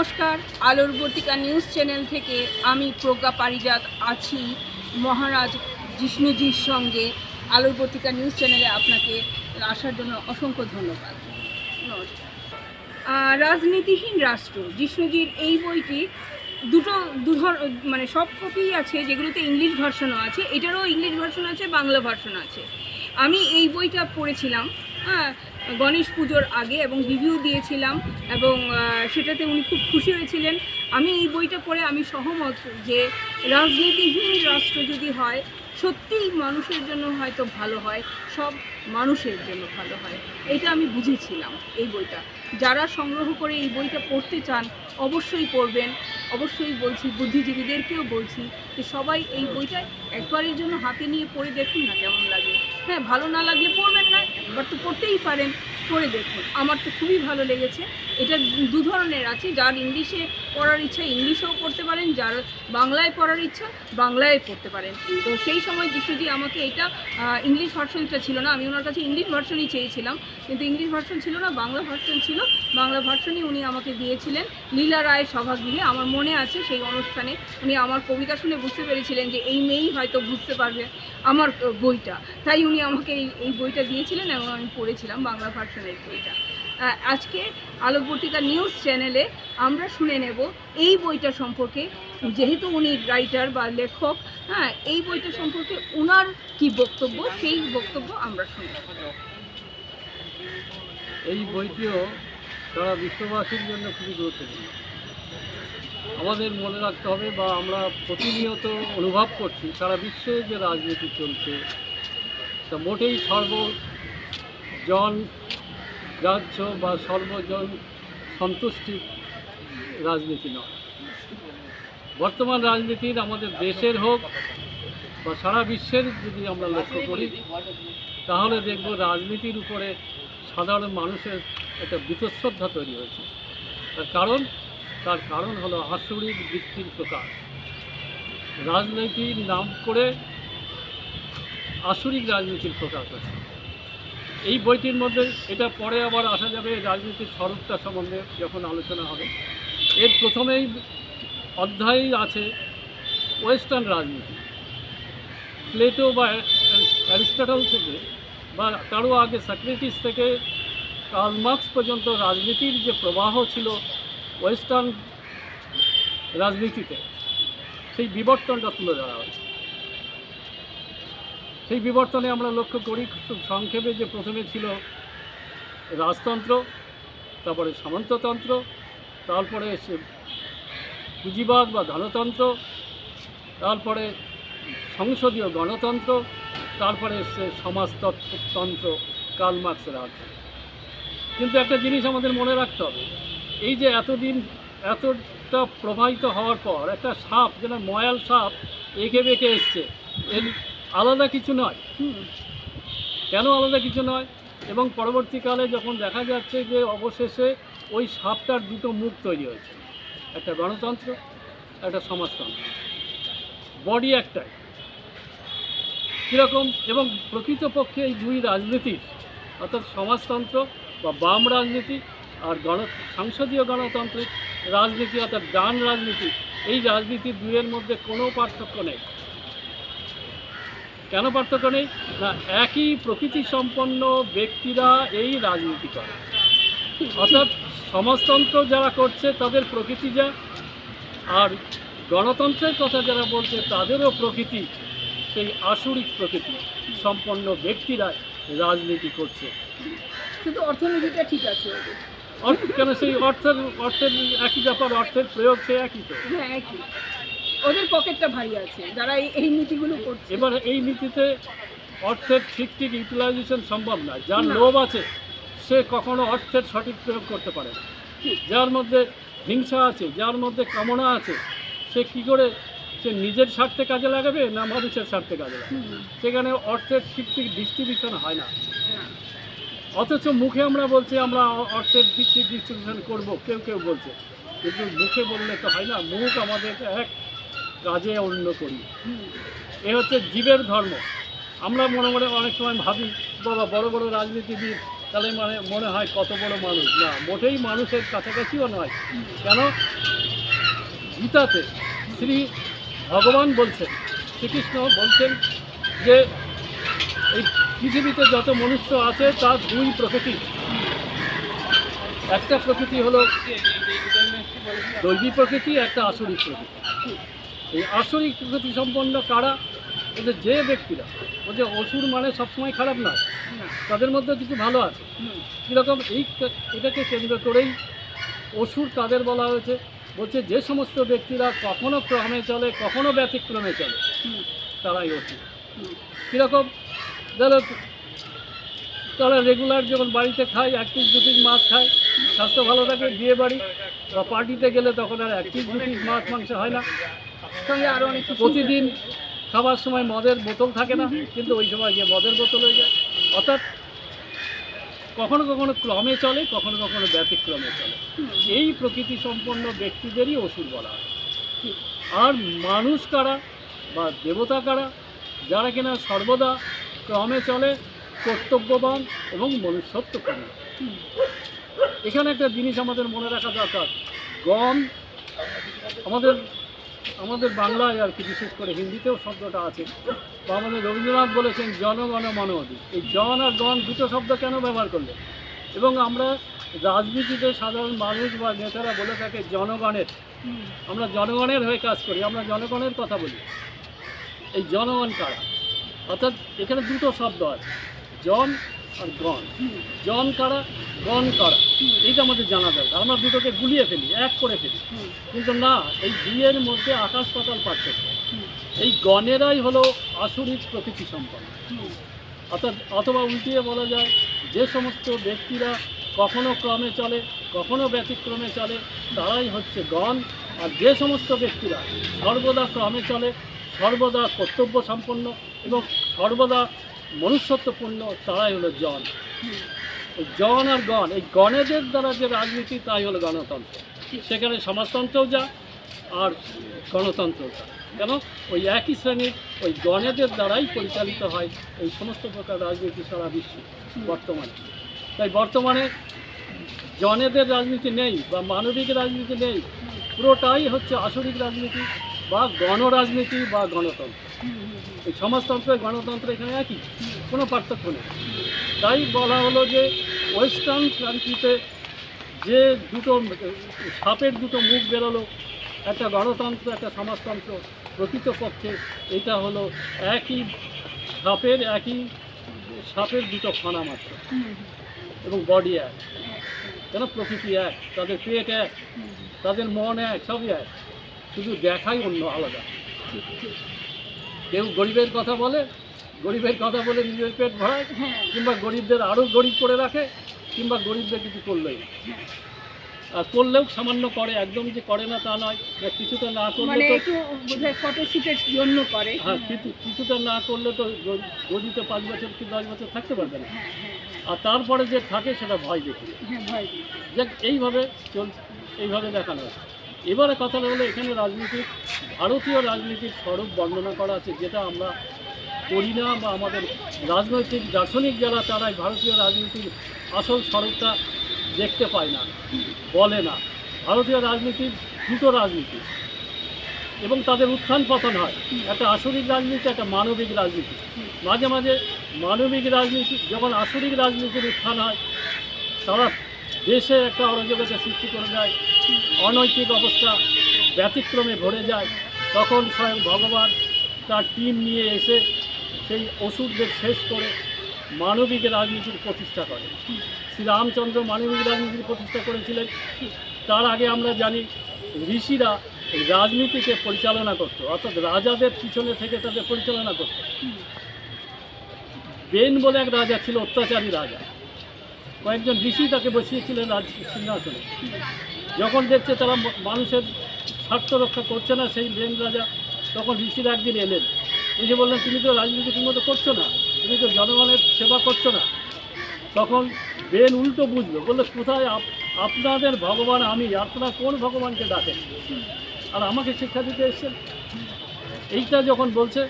নমস্কার, আলোর বর্তিকা news channel থেকে আমি প্রজ্ঞা পারিজাত আছি মহারাজ জিষ্ণুজির সঙ্গে। আলোর বর্তিকা নিউজ চ্যানেলে আপনাকে আসার জন্য অসংখ্য ধন্যবাদ। নমস্কার। রাজনীতিহীন রাষ্ট্র, জিষ্ণুজির এই বইটি মানে সব কপিই আছে, যেগুলোতে ইংলিশ ভার্সনও আছে। এটারও ইংলিশ ভার্সন আছে, বাংলা ভার্সন আছে। আমি এই বইটা পড়েছিলাম গণেশ পুজোর আগে এবং রিভিউ দিয়েছিলাম, এবং সেটাতে উনি খুব খুশি হয়েছিলেন। আমি এই বইটা পড়ে আমি সহমত যে রাজনীতিহীন রাষ্ট্র যদি হয়, সত্যিই মানুষের জন্য হয়তো ভালো হয়, সব মানুষের জন্য ভালো হয়। এটা আমি বুঝেছিলাম এই বইটা। যারা সংগ্রহ করে এই বইটা পড়তে চান অবশ্যই পড়বেন। অবশ্যই বলছি, বুদ্ধিজীবীদেরকেও বলছি যে সবাই এই বইটা একবারের জন্য হাতে নিয়ে পড়ে দেখুন না কেমন লাগে। হ্যাঁ, ভালো না লাগলে পড়বেন না, একবার তো পড়তেই পারেন, পড়ে দেখুন। আমার তো খুবই ভালো লেগেছে। এটা দু ধরনের আছে, যার ইংলিশে পড়ার ইচ্ছা ইংলিশেও পড়তে পারেন, যার বাংলায় পড়ার ইচ্ছা বাংলায় পড়তে পারেন। তো সেই সময় যিশুজি আমাকে এটা ইংলিশ ভার্সনটা ছিল না, আমি ওনার কাছে ইংলিশ ভার্সনই চেয়েছিলাম, কিন্তু ইংলিশ ভার্সন ছিল না, বাংলা ভার্সন ছিল। বাংলা ভার্সনই উনি আমাকে দিয়েছিলেন লীলা রায় সভাগৃহে। আমার মনে আছে সেই অনুষ্ঠানে উনি আমার কবিতা শুনে বুঝতে পেরেছিলেন যে এই মেয়েই হয়তো বুঝতে পারবে আমার বইটা, তাই উনি আমাকে এই বইটা দিয়েছিলেন এবং আমি পড়েছিলাম বাংলা ভার্সনের বইটা। আজকে আলোকবর্তিকা নিউজ চ্যানেলে আমরা শুনে নেব এই বইটা সম্পর্কে, যেহেতু উনি রাইটার বা লেখক, এই বইটা সম্পর্কে ওনার কি বক্তব্য, সেই বক্তব্য আমরা শুনে নেব। এই বইটিও সারা বিশ্ববাসীর জন্য খুবই গুরুত্বপূর্ণ। আমাদের মনে রাখতে হবে, বা আমরা প্রতিনিয়ত অনুভব করছি সারা বিশ্বে যে রাজনীতি চলছে তা মোটেই সর্বজন গ্রাহ্য বা সর্বজন সন্তুষ্টির রাজনীতি নয়। বর্তমান রাজনীতির আমাদের দেশের হোক বা সারা বিশ্বের যদি আমরা লক্ষ্য করি, তাহলে দেখব রাজনীতির উপরে সাধারণ মানুষের একটা বীতশ্রদ্ধা তৈরি হয়েছে। তার কারণ হলো আসরিক বৃত্তির প্রকাশ। রাজনীতির নাম করে আসরিক রাজনীতির প্রকাশ হচ্ছে। এই বইটির মধ্যে এটা পরে আবার আসা যাবে রাজনীতির স্বরূপটা সম্বন্ধে যখন আলোচনা হবে। এর প্রথমেই অধ্যায় আছে ওয়েস্টার্ন রাজনীতি। প্লেটো বা অ্যারিস্টটল থেকে বা তারও আগে সক্রেটিস থেকে কার্ল মার্কস পর্যন্ত রাজনীতির যে প্রবাহ ছিল ওয়েস্টার্ন রাজনীতিতে, সেই বিবর্তনটা তুলে ধরা হয়েছে। সেই বিবর্তনে আমরা লক্ষ্য করি খুব সংক্ষেপে যে প্রথমে ছিল রাজতন্ত্র, তারপরে সামন্ততন্ত্র, তারপরে পুঁজিবাদ বা ধনতন্ত্র, তারপরে সংসদীয় গণতন্ত্র, তারপরে এসছে সমাজতন্ত্র কার্ল মার্কসের আর্থে। কিন্তু একটা জিনিস আমাদের মনে রাখতে হবে, এই যে এতদিন এতটা প্রবাহিত হওয়ার পর একটা সাপ, যেন ময়াল সাপ এঁকে বেঁকে এসছে, এর আলাদা কিছু নয়। কেন আলাদা কিছু নয়? এবং পরবর্তীকালে যখন দেখা যাচ্ছে যে অবশেষে ওই সাপটার দুটো মুখ তৈরি হয়েছে, একটা গণতন্ত্র, একটা সমাজতন্ত্র, বডি একটাই। কীরকম? এবং প্রকৃতপক্ষে এই দুই রাজনীতির, অর্থাৎ সমাজতন্ত্র বা বাম রাজনীতি আর সংসদীয় গণতান্ত্রিক রাজনীতি অর্থাৎ ডান রাজনীতি, এই রাজনীতি দুইয়ের মধ্যে কোনো পার্থক্য নেই। কেন পার্থক্য নেই? না, একই প্রকৃতি সম্পন্ন ব্যক্তিরা এই রাজনীতি করে। অর্থাৎ সমাজতন্ত্র যারা করছে তাদের প্রকৃতি যা, আর গণতন্ত্রের কথা যারা বলছে তাদেরও প্রকৃতি সেই আসরিক প্রকৃতি সম্পন্ন ব্যক্তিরা রাজনীতি করছে। শুধু অর্থনীতিটা ঠিক আছে, কেন? সেই অর্থের একই ব্যাপার, অর্থের প্রয়োগ সে একই তো। হ্যাঁ, একই। ওদের পকেটটা ভারী আছে যারা এই নীতিগুলো করছে। এবার এই নীতিতে অর্থের ঠিক ইউটিলাইজেশন সম্ভব নয়। যার লোভ আছে সে কখনো অর্থের সঠিক প্রয়োগ করতে পারে না। যার মধ্যে হিংসা আছে, যার মধ্যে কামনা আছে, সে কী করে সে নিজের স্বার্থে কাজে লাগাবে না মানুষের স্বার্থে কাজে লাগাবে? সেখানে অর্থের ঠিক ডিস্ট্রিবিউশন হয় না। অথচ মুখে আমরা বলছি আমরা অর্থের ডিস্ট্রিবিউশন করব, কেউ বলছে, কিন্তু মুখে বললে তো হয় না। মুখ আমাদের এক, কাজে অন্য করি। এ হচ্ছে জীবের ধর্ম। আমরা মনে অনেক সময় ভাবি বাবা বড় বড় রাজনীতিবিদ তাহলে মানে মনে হয় কত বড় মানুষ, না মোটেই মানুষের কাছাকাছিও নয়। কেন? গীতাতে শ্রী ভগবান বলছেন, শ্রীকৃষ্ণ বলছেন যে এই পৃথিবীতে যত মনুষ্য আছে তার দুই প্রকৃতি। একটা প্রকৃতি হলো দৈবী প্রকৃতি, একটা আসরিক প্রকৃতি। এই আসরিক প্রকৃতি সম্পন্ন কারা? ওদের যে ব্যক্তিরা, ও যে অসুর মানে সবসময় খারাপ না, তাদের মধ্যে কিছু ভালো আছে। কীরকম? এটাকে কেন্দ্র করেই অসুর কাদের বলা হয়েছে? বলছে যে সমস্ত ব্যক্তিরা কখনো ক্রমে চলে, কখনো ব্যতিক্রমে চলে, তারাই অসুর। কীরকম? ধরো তারা রেগুলার যখন বাড়িতে খায় 1 পিস 2 পিস মাছ খায়, স্বাস্থ্য ভালো থাকে, বিয়ে বাড়ি বা পার্টিতে গেলে তখন আর 1 পিস 2 পিস মাছ মাংস হয় না, সঙ্গে আরও অনেক কিছু। প্রতিদিন খাবার সময় মদের বোতল থাকে না, কিন্তু ওই সময় গিয়ে মদের বোতল হয়ে যায়। অর্থাৎ কখনো কখনো ক্রমে চলে, কখনো কখনো ব্যতিক্রমে চলে। এই প্রকৃতি সম্পন্ন ব্যক্তিদেরই অসুর বলা হয়। আর মানুষ কারা বা দেবতা কারা? যারা কিনা সর্বদা ক্রমে চলে, কর্তব্যবান এবং মনুষ্যত্বপূর্ণ। এখানে একটা জিনিস আমাদের মনে রাখা দরকার, গণ আমাদের বাংলায় আর কি, বিশেষ করে হিন্দিতেও শব্দটা আছে, বা আমাদের রবীন্দ্রনাথ বলেছেন জনগণ মন অধি। এই জন আর গণ দুটো শব্দ কেন ব্যবহার করলেন? এবং আমরা রাজনীতিতে সাধারণ মানুষ বা নেতারা বলে থাকে জনগণের, আমরা জনগণের হয়ে কাজ করি, আমরা জনগণের কথা বলি। এই জনগণ কারা? অর্থাৎ এখানে দুটো শব্দ আছে, জন আর গণ। জন কারা, গণ কারা, এইটা আমাদের জানা দরকার। আমরা দুটোকে গুলিয়ে ফেলি, এক করে ফেলি, কিন্তু না, এই দুইয়ের মধ্যে আকাশ পাতাল পার্থক্য। এই গণেরাই হলো আসরিক প্রকৃতি সম্পন্ন। অথবা উল্টিয়ে বলা যায়, যে সমস্ত ব্যক্তিরা কখনো ক্রমে চলে, কখনো ব্যতিক্রমে চলে, তারাই হচ্ছে গণ। আর যে সমস্ত ব্যক্তিরা সর্বদা ক্রমে চলে, সর্বদা কর্তব্য সম্পন্ন এবং সর্বদা মনুষ্যত্বপূর্ণ, তারাই হলো জন। এই জন আর গণ, এই গণেদের দ্বারা যে রাজনীতি, তাই হলো গণতন্ত্র। সেখানে সমাজতন্ত্রও যা আর গণতন্ত্রও যা। কেন? ওই একই শ্রেণীর ওই গণেদের দ্বারাই পরিচালিত হয় এই সমস্ত প্রকার রাজনীতি সারা বিশ্বে বর্তমানে। তাই বর্তমানে জনেদের রাজনীতি নেই বা মানবিক রাজনীতি নেই, পুরোটাই হচ্ছে আসরিক রাজনীতি বা গণরাজনীতি বা গণতন্ত্র। এই সমাজতন্ত্র গণতন্ত্র এখানে একই, কোনো পার্থক্য নেই। তাই বলা হলো যে ওয়েস্টার্ন কান্ট্রিতে যে দুটো সাপের দুটো মুখ বেরোলো, একটা গণতন্ত্র, একটা সমাজতন্ত্র, প্রকৃতপক্ষে এটা হলো একই সাপের দুটো ফনা মাত্র, এবং বডি এক। কেন? প্রকৃতি এক, তাদের পেট এক, তাদের মন এক, সবই এক, শুধু দেখাই অন্য আলাদা। কেউ গরিবের কথা বলে, নিজের পেট ভরায়, কিংবা গরিবদের আরও গরিব করে রাখে, কিংবা গরিবদের কিছু করলেই না। আর করলেও সামান্য করে, একদম যে করে না তা নয়, কিছুটা না করলে মানে একটু বোধহয় ফটোশুটের জন্য করে। হ্যাঁ, কিছুটা না করলে তো গদিতে 5 বছর কি 10 বছর থাকতে পারবে না। আর তারপরে যে থাকে সেটা ভয় দেখিয়ে, যে এইভাবে দেখানো হয়। এবারে কথাটা হলো, এখানে ভারতীয় রাজনীতির স্বরূপ বর্ণনা করা আছে, যেটা আমরা করি না, বা আমাদের রাজনৈতিক দার্শনিক যারা, তারাই ভারতীয় রাজনীতির আসল স্বরূপটা দেখতে পায় না, বলে না। ভারতীয় রাজনীতির দুটো রাজনীতি, এবং তাদের উত্থান পতন হয়, একটা আসরিক রাজনীতি, একটা মানবিক রাজনীতি। মাঝে মাঝে মানবিক রাজনীতি, যখন আসরিক রাজনীতির উত্থান হয়, তারা দেশে একটা অরাজকতা সৃষ্টি করে দেয়, অনৈতিক অবস্থা ব্যতিক্রমে ভরে যায়, তখন স্বয়ং ভগবান তার টিম নিয়ে এসে সেই অসুরদের শেষ করে মানবিক রাজনীতির প্রতিষ্ঠা করে। শ্রীরামচন্দ্র মানবিক রাজনীতির প্রতিষ্ঠা করেছিলেন। তার আগে আমরা জানি ঋষিরা রাজনীতিকে পরিচালনা করত, অর্থাৎ রাজাদের পিছনে থেকে তাদের পরিচালনা করত। বেন বলে এক রাজা ছিল, অত্যাচারী রাজা। কয়েকজন ঋষি তাকে বসিয়েছিলেন রাজ সিংহাসনে। যখন দেখছে তারা মানুষের স্বার্থ রক্ষা করছে না সেই বেন রাজা, তখন ঋষিরা একদিন এলেন, এসে বললেন, তুমি তো রাজনীতি ঠিকমতো করছো না, তুমি তো জনগণের সেবা করছো না। তখন বেন উল্টো বুঝলো, বললো, কোথায় আপনাদের ভগবান আমি, আপনারা কোন ভগবানকে ডাকেন আর আমাকে শিক্ষা দিতে এসছেন? এইটা যখন বলছে,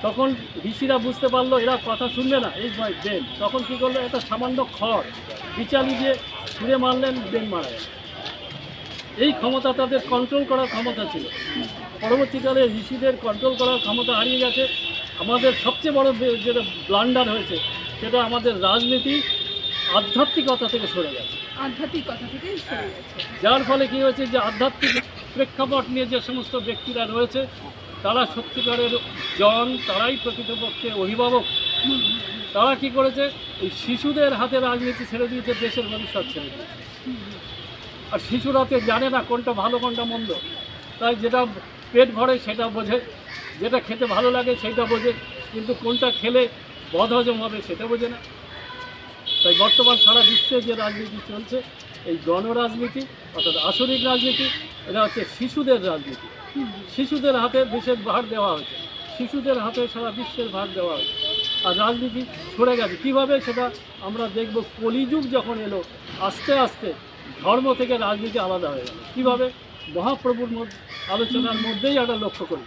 তখন ঋষিরা বুঝতে পারলো এরা কথা শুনবে না, এই ভয় বেন। তখন কী করলো, একটা সামান্য খড় বিচালি দিয়ে ছুঁড়ে মারলেন, বেন মারা গেল। এই ক্ষমতা তাদের কন্ট্রোল করার ক্ষমতা ছিল। পরবর্তীকালে ঋষিদের কন্ট্রোল করার ক্ষমতা হারিয়ে গেছে। আমাদের সবচেয়ে বড় যেটা ব্লান্ডার হয়েছে সেটা আমাদের রাজনীতি আধ্যাত্মিকতা থেকে সরে গেছে। আধ্যাত্মিকতা থেকে সরে গেছে। যার ফলে কী হয়েছে, যে আধ্যাত্মিক প্রেক্ষাপট নিয়ে যে সমস্ত ব্যক্তিরা রয়েছে তারা সত্যিকারের জন, তারাই প্রকৃতপক্ষে অভিভাবক। তারা কি করেছে, এই শিশুদের হাতে রাজনীতি ছেড়ে দিয়েছে, দেশের ভবিষ্যৎ ছেড়ে দিয়েছে। আর শিশুরা তো জানে না কোনটা ভালো কোনটা মন্দ, তাই যেটা পেট ভরে সেটা বোঝে, যেটা খেতে ভালো লাগে সেটা বোঝে, কিন্তু কোনটা খেলে বদহজম হবে সেটা বোঝে না। তাই বর্তমান সারা বিশ্বে যে রাজনীতি চলছে, এই গণরাজনীতি অর্থাৎ আসরিক রাজনীতি, এটা হচ্ছে শিশুদের রাজনীতি। শিশুদের হাতে দেশের ভার দেওয়া হয়েছে, শিশুদের হাতে সারা বিশ্বের ভার দেওয়া হয়েছে। আর রাজনীতি সরে গেছে কীভাবে সেটা আমরা দেখব। কলিযুগ যখন এলো, আস্তে আস্তে ধর্ম থেকে রাজনীতি আলাদা হয়ে গেল। কীভাবে, মহাপ্রভুর আলোচনার মধ্যেই একটা লক্ষ্য করি।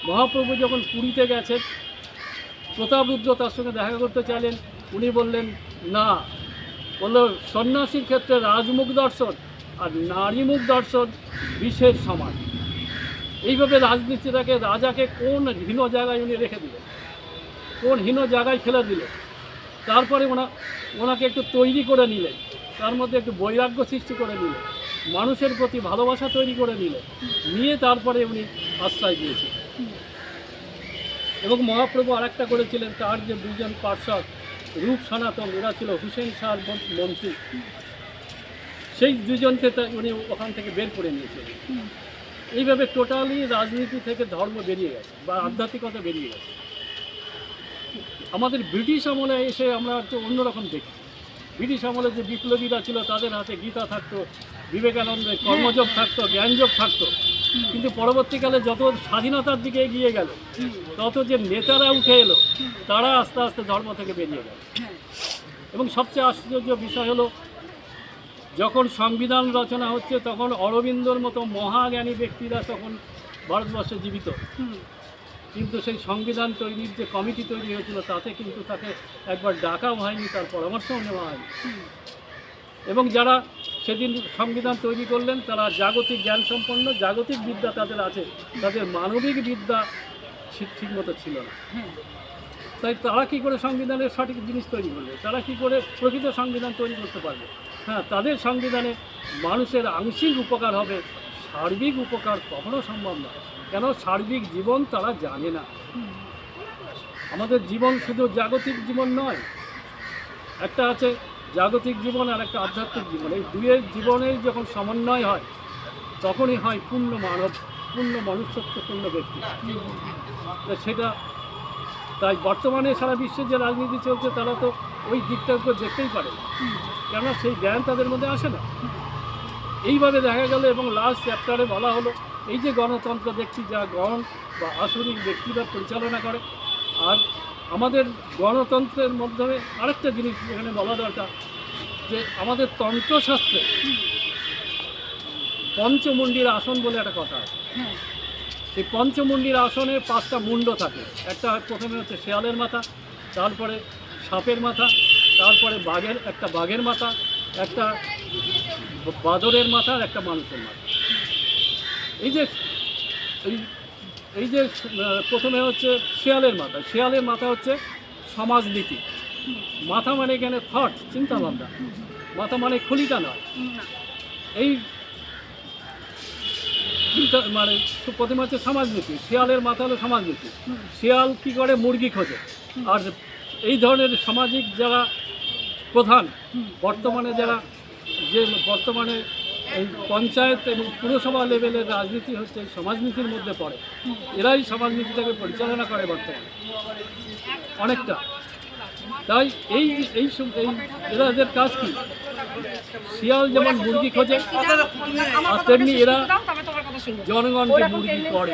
মহাপ্রভু যখন পুরীতে গেছেন, প্রতাপরুদ্র তার সঙ্গে দেখা করতে চাইলেন, উনি বললেন না, বলল সন্ন্যাসীর ক্ষেত্রে রাজমুখ দর্শন আর নারীমুখ দর্শন বিষের সমান। এইভাবে রাজনীতিটাকে, রাজাকে কোন হীন জায়গায় উনি রেখে দিলেন, কোন হীন জায়গায় ফেলে দিলেন। তারপরে ওনাকে একটু তৈরি করে নিলেন, তার মধ্যে একটু বৈরাগ্য সৃষ্টি করে নিলেন, মানুষের প্রতি ভালোবাসা তৈরি করে নিলেন, নিয়ে তারপরে উনি আশ্রয় দিয়েছেন। এবং মহাপ্রভু আরেকটা করেছিলেন, তার যে দুজন পার্ষদ রূপ সনাতন, এরা ছিল হুসেন শাহর মন্ত্রী, সেই দুজনকে উনি ওখান থেকে বের করে নিয়েছিলেন। এইভাবে টোটালি রাজনীতি থেকে ধর্ম বেরিয়ে গেছে বা আধ্যাত্মিকতা বেরিয়ে গেছে। আমাদের ব্রিটিশ আমলে এসে আমরা একটু অন্যরকম দেখি। ব্রিটিশ আমলে যে বিপ্লবীরা ছিল তাদের হাতে গীতা থাকতো, বিবেকানন্দের কর্মযোগ থাকতো, জ্ঞানযোগ থাকতো। কিন্তু পরবর্তীকালে যত স্বাধীনতার দিকে এগিয়ে গেল, তত যে নেতারা উঠে এলো, তারা আস্তে আস্তে ধর্ম থেকে বেরিয়ে গেল। এবং সবচেয়ে আশ্চর্য বিষয় হলো, যখন সংবিধান রচনা হচ্ছে তখন অরবিন্দর মতো মহাজ্ঞানী ব্যক্তিরা তখন ভারতবর্ষে জীবিত। কিন্তু সেই সংবিধান তৈরির যে কমিটি তৈরি হয়েছিল তাতে কিন্তু তাকে একবার ডাকাও হয়নি, তার পরামর্শও নেওয়া হয়নি। এবং যারা সেদিন সংবিধান তৈরি করলেন তারা জাগতিক জ্ঞান সম্পন্ন, জাগতিক বিদ্যা তাদের আছে, তাদের মানবিক বিদ্যা ঠিকমতো ছিল না। তাই তারা কী করে সংবিধানের সঠিক জিনিস তৈরি করবে, তারা কী করে প্রকৃত সংবিধান তৈরি করতে পারবে? হ্যাঁ, তাদের সংবিধানে মানুষের আংশিক উপকার হবে, সার্বিক উপকার কখনো সম্ভব নয়। কেন, সার্বিক জীবন তারা জানে না। আমাদের জীবন শুধু জাগতিক জীবন নয়, একটা আছে জাগতিক জীবন আর একটা আধ্যাত্মিক জীবন। এই দুয়ের জীবনের যখন সমন্বয় হয় তখনই হয় পূর্ণ মানব, পূর্ণ মনুষ্যত্বপূর্ণ ব্যক্তি। সেটা তাই বর্তমানে সারা বিশ্বের যে রাজনীতি চলছে তারা তো ওই দিকটার উপর দেখতেই পারে না, কেননা সেই জ্ঞান তাদের মধ্যে আসে না। এইভাবে দেখা গেল। এবং লাস্ট চ্যাপ্টারে বলা হলো, এই যে গণতন্ত্র দেখছি যা গণ বা আসরিক ব্যক্তিরা পরিচালনা করে, আর আমাদের গণতন্ত্রের মাধ্যমে আরেকটা জিনিস এখানে বলা দরকার, যে আমাদের তন্ত্রশাস্ত্রে পঞ্চমুণ্ডির আসন বলে একটা কথা আছে। সেই পঞ্চমুণ্ডির আসনে 5টা মুণ্ড থাকে। একটা প্রথমে হচ্ছে শেয়ালের মাথা, তারপরে সাপের মাথা, তারপরে বাঘের মাথা, একটা বাদরের মাথা, আর একটা মানুষের মাথা। এই যে প্রথমে হচ্ছে শেয়ালের মাথা। শেয়ালের মাথা হচ্ছে সমাজনীতি। মাথা মানে এখানে থট, চিন্তা ভাবনা। মাথা মানে খুলিটা নয়। এই মানে প্রথমে হচ্ছে সমাজনীতি। শেয়ালের মাথা হলো সমাজনীতি। শেয়াল কী করে, মুরগি খোঁজে। আর এই ধরনের সামাজিক যারা প্রধান, বর্তমানে এই পঞ্চায়েত এবং পুরসভা লেভেলের রাজনীতি হচ্ছে এই সমাজনীতির মধ্যে পড়ে। এরাই সমাজনীতিটাকে পরিচালনা করে বর্তমানে অনেকটা। তাই এদের কাজ কি, শিয়াল যেমন মুরগি খোঁজে আর তেমনি এরা জনগণকে মুরগি করে।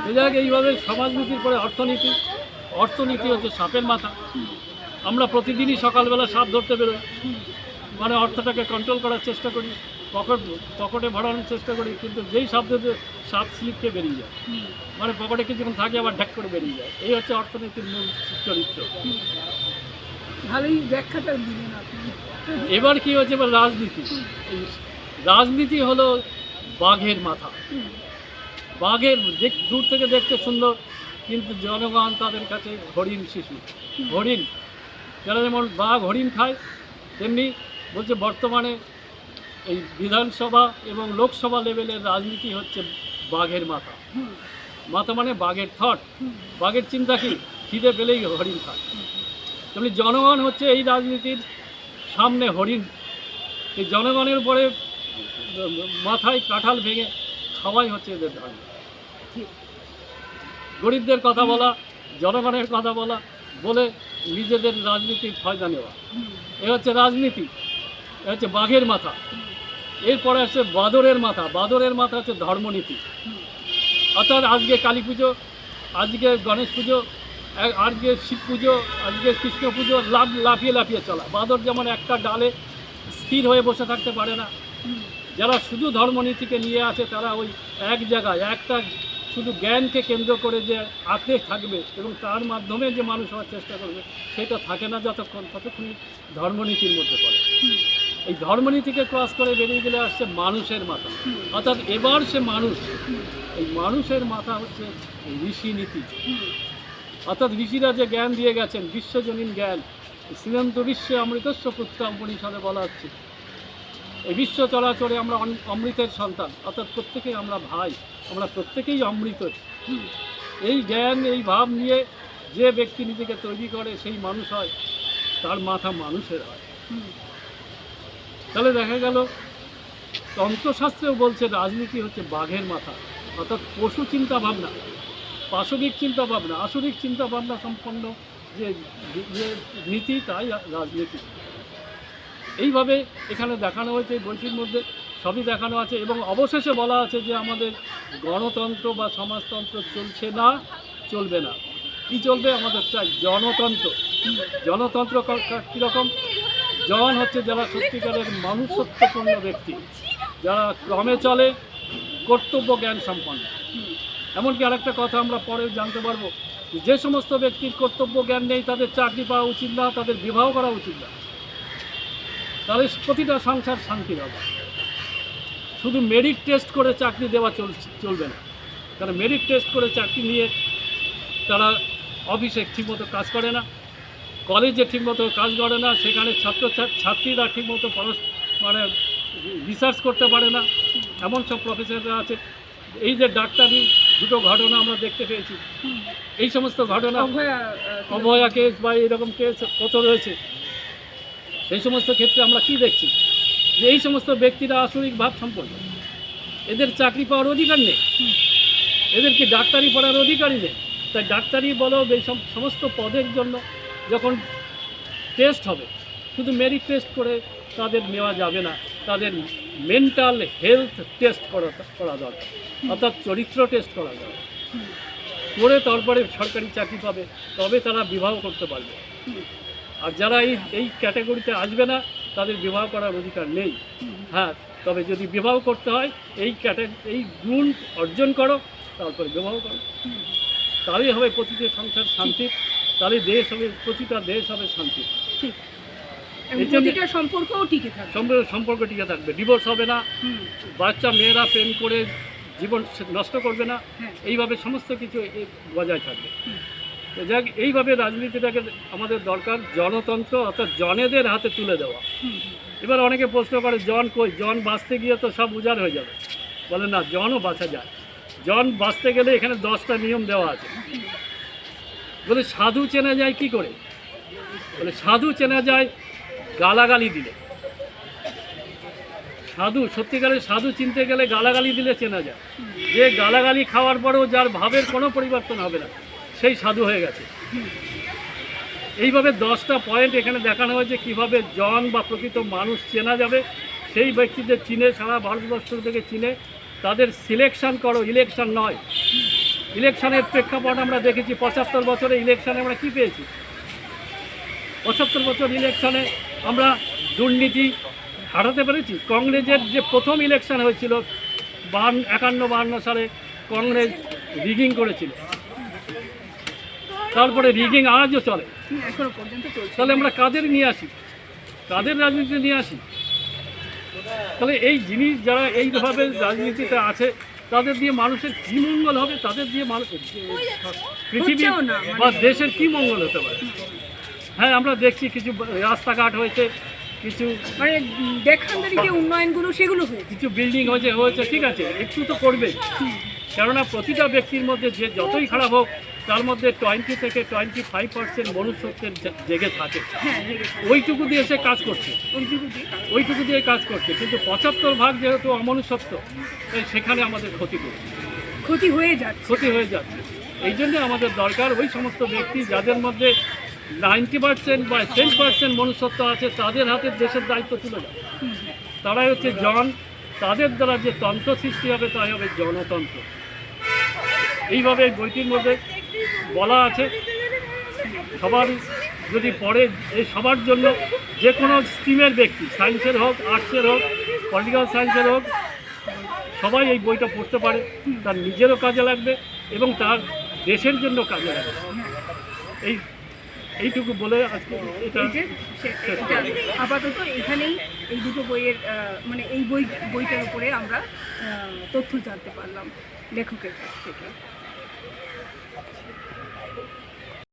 এই জায়গায় এইভাবে সমাজনীতির পরে অর্থনীতি হচ্ছে সাপের মাথা। আমরা প্রতিদিনই সকালবেলা সাপ ধরতে বেরোই, মানে অর্থটাকে কন্ট্রোল করার চেষ্টা করি, পকেটে ভরানোর চেষ্টা করি, কিন্তু যেই সাপ সাপ স্লিপকে বেরিয়ে যায়, মানে পকেটে কিছুক্ষণ থাকে আবার ঢাক করে বেরিয়ে যায়। এই হচ্ছে অর্থনীতির মূল চরিত্র। ভালোই ব্যাখ্যাটা দিলেন আপনি। এবার কি হচ্ছে, এবার রাজনীতি। এই রাজনীতি হলো বাঘের মাথা। বাঘের দূর থেকে দেখতে সুন্দর, কিন্তু জনগণ তাদের কাছে হরিণ শিশু। হরিণ, যারা যেমন বাঘ হরিণ খায়, তেমনি বলছে বর্তমানে এই বিধানসভা এবং লোকসভা লেভেলের রাজনীতি হচ্ছে বাঘের মাথা। মাথা মানে বাঘের থট। বাঘের চিন্তা কি, খিদে পেলেই হরিণ খায়। তেমনি জনগণ হচ্ছে এই রাজনীতির সামনে হরিণ। এই জনগণের উপরে মাথায় কাঁঠাল ভেঙে খাওয়াই হচ্ছে এদের ধর্ম। গরিবদের কথা বলা, জনগণের কথা বলা, বলে নিজেদের রাজনীতির ফায়দা নেওয়া, এ হচ্ছে রাজনীতি। এ হচ্ছে বাঘের মাথা। এরপরে আসছে বাদরের মাথা। বাদরের মাথা হচ্ছে ধর্মনীতি। অর্থাৎ আজকে কালী পুজো, আজকে গণেশ পুজো, আজকে শিব পুজো, আজকে কৃষ্ণ পুজো, লাফিয়ে লাফিয়ে চলা। বাদর যেমন একটা ডালে স্থির হয়ে বসে থাকতে পারে না। যারা শুধু ধর্মনীতিকে নিয়ে আছে তারা ওই এক জায়গায় একটা শুধু জ্ঞানকে কেন্দ্র করে যে আঁকড়ে থাকবে এবং তার মাধ্যমে যে মানুষ হওয়ার চেষ্টা করবে, সেটা থাকে না ততক্ষণ ধর্মনীতির মধ্যে পড়ে। এই ধর্মনীতিকে ক্রস করে বেরিয়ে গেলে আসছে মানুষের মাথা। অর্থাৎ এবার সে মানুষ। এই মানুষের মাথা হচ্ছে ঋষি নীতি। অর্থাৎ ঋষিরা যে জ্ঞান দিয়ে গেছেন, বিশ্বজনীন জ্ঞান, শ্রীমন্ত বিশ্বে অমৃতস্ব পুত্রা উপনিষদে বলা হচ্ছে এই বিশ্ব চলাচলে আমরা অমৃতের সন্তান। অর্থাৎ প্রত্যেকেই আমরা ভাই, আমরা প্রত্যেকেই অমৃত। এই জ্ঞান, এই ভাব নিয়ে যে ব্যক্তি নিজেকে তৈরি করে সেই মানুষ হয়, তার মাথা মানুষের হয়। তাহলে দেখা গেল তন্ত্রশাস্ত্রেও বলছে রাজনীতি হচ্ছে বাঘের মাথা। অর্থাৎ পশু চিন্তা ভাবনা, পাশবিক চিন্তা ভাবনা, আসরিক চিন্তা ভাবনা সম্পন্ন যে নীতি, তাই রাজনীতি। এইভাবে এখানে দেখানো হয়েছে, এই বইটির মধ্যে সবই দেখানো আছে। এবং অবশেষে বলা আছে যে আমাদের গণতন্ত্র বা সমাজতন্ত্র চলছে না, চলবে না। কি চলবে? আমাদের চাই জনতন্ত্র। জনতন্ত্র কীরকম? জন হচ্ছে যারা সত্যিকারের মনুষ্যত্বপূর্ণ ব্যক্তি, যারা ক্রমে চলে, কর্তব্য জ্ঞান সম্পন্ন। এমনকি আরেকটা কথা আমরা পরে জানতে পারবো, যে সমস্ত ব্যক্তির কর্তব্য জ্ঞান নেই তাদের চাকরি পাওয়া উচিত না, তাদের বিবাহ করা উচিত না। তাহলে প্রতিটা সংসার শান্তির হবে। শুধু মেরিট টেস্ট করে চাকরি দেওয়া চলবে না। কারণ মেরিট টেস্ট করে চাকরি নিয়ে তারা অফিসে ঠিকমতো কাজ করে না, কলেজে ঠিকমতো কাজ করে না, সেখানে ছাত্রীরা ঠিকমতো মানে রিসার্চ করতে পারে না। এমন সব প্রফেসররা আছে। এই যে ডাক্তারি দুটো ঘটনা আমরা দেখতে পেয়েছি, এই সমস্ত ঘটনা, অভয়া কেস বা এরকম কেস কত রয়েছে, সেই সমস্ত ক্ষেত্রে আমরা কি দেখছি? যে এই সমস্ত ব্যক্তিরা আসরিক ভাব সম্পন্ন, এদের চাকরি পাওয়ার অধিকার নেই, এদেরকে ডাক্তারি পড়ার অধিকারই নেই। তাই ডাক্তারি বলো, এই সমস্ত পদের জন্য যখন টেস্ট হবে, শুধু মেরিট টেস্ট করে তাদের নেওয়া যাবে না, তাদের মেন্টাল হেলথ টেস্ট করা দরকার। অর্থাৎ চরিত্র টেস্ট করা দরকার। করে তারপরে সরকারি চাকরি পাবে, তবে তারা বিবাহ করতে পারবে। আর যারা এই ক্যাটাগরিতে আসবে না, তাদের বিবাহ করার অধিকার নেই। হ্যাঁ, তবে যদি বিবাহ করতে হয় এই গুণ অর্জন করো, তারপরে বিবাহ করো। তাহলেই হবে প্রতিটি সংসার শান্তি, তাহলে দেশ হবে, প্রতিটা দেশ হবে শান্তি। সম্পর্কও টিকে থাকবে, সম্পর্ক টিকে থাকবে, ডিভোর্স হবে না, বাচ্চা মেয়েরা প্রেম করে জীবন নষ্ট করবে না, এইভাবে সমস্ত কিছু বজায় থাকবে। তো যাক, এইভাবে রাজনীতিটাকে আমাদের দরকার জনতন্ত্র, অর্থাৎ জনেদের হাতে তুলে দেওয়া। এবার অনেকে প্রশ্ন করে, জন কই? জন বাঁচতে গিয়ে তো সব উজাড় হয়ে যাবে। বলে না, জনও বাঁচা যায়। জন বাঁচতে গেলে এখানে 10টা নিয়ম দেওয়া আছে। বলে সাধু চেনা যায় কি করে? বলে সাধু চেনা যায় গালাগালি দিলে। সাধু, সত্যিকারের সাধু চিনতে গেলে গালাগালি দিলে চেনা যায়। যে গালাগালি খাওয়ার পরেও যার ভাবের কোনো পরিবর্তন হবে না, সেই সাধু হয়ে গেছে। এইভাবে 10টা পয়েন্ট এখানে দেখানো হয়েছে কীভাবে জন বা প্রকৃত মানুষ চেনা যাবে। সেই ব্যক্তিদের চিনে, সারা ভারতবর্ষ থেকে চিনে তাদের সিলেকশন করো, ইলেকশন নয়। ইলেকশনের প্রেক্ষাপট আমরা দেখেছি। 75 বছরে ইলেকশনে আমরা কি পেয়েছি? 75 বছর ইলেকশনে আমরা দুর্নীতি হারাতে পেরেছি। কংগ্রেসের যে প্রথম ইলেকশন হয়েছিল 51-52 সালে কংগ্রেস রিগিং করেছিল, তারপরে রিগিং আজও চলে। এখনো পর্যন্ত চলছে। তাহলে আমরা কাদের নিয়ে আসি, কাদের রাজনীতি নিয়ে আসি? তাহলে এই জিনিস যারা এইভাবে রাজনীতিতে আছে তাদের দিয়ে মানুষের কী মঙ্গল হবে, তাদের দিয়ে পৃথিবী হচ্ছেও না, বা দেশের কী মঙ্গল হতে পারে? হ্যাঁ, আমরা দেখছি কিছু রাস্তাঘাট হয়েছে, কিছু মানে দেখানদারি যে উন্নয়নগুলো সেগুলো হয়েছে। কিছু বিল্ডিং হয়েছে, ঠিক আছে, একটু তো করবে। কেননা প্রতিটা ব্যক্তির মধ্যে যে যতই খারাপ হোক তার মধ্যে 20 থেকে 25% মনুষ্যত্বের জেগে থাকে, হ্যাঁ, লেগেছে। ওইটুকু দিয়ে সে কাজ করছে, ওইটুকু দিয়ে কাজ। ওইটুকু দিয়ে কাজ করছে। কিন্তু 75% যেহেতু অমনুষ্যত্ব, তাই সেখানে আমাদের ক্ষতি করছে, ক্ষতি হয়ে যাচ্ছে। ক্ষতি হয়ে যাচ্ছে। এই জন্য আমাদের দরকার ওই সমস্ত ব্যক্তি যাদের মধ্যে 90% বা 10% মনুষ্যত্ব আছে তাদের হাতে দেশের দায়িত্ব তুলে দেয়। তারাই হচ্ছে জন, তাদের দ্বারা যে তন্ত্র সৃষ্টি হবে তাই হবে জনতন্ত্র। এইভাবে এই বইটির মধ্যে বলা আছে, সবার যদি পড়ে, এই সবার জন্য যে কোনো স্ট্রিমের ব্যক্তি, সায়েন্সের হোক, আর্টসের হোক, পলিটিক্যাল সায়েন্সের হোক, সবাই এই বইটা পড়তে পারে, তার নিজেরও কাজে লাগবে এবং তার দেশের জন্য কাজে লাগবে। এইটুকু বলে আজকে এটা এই যে এটা আপাতত এখানেই এই দুটো বইয়ের মানে এই বইটার উপরে আমরা তথ্য জানতে পারলাম লেখকের কাছ থেকে।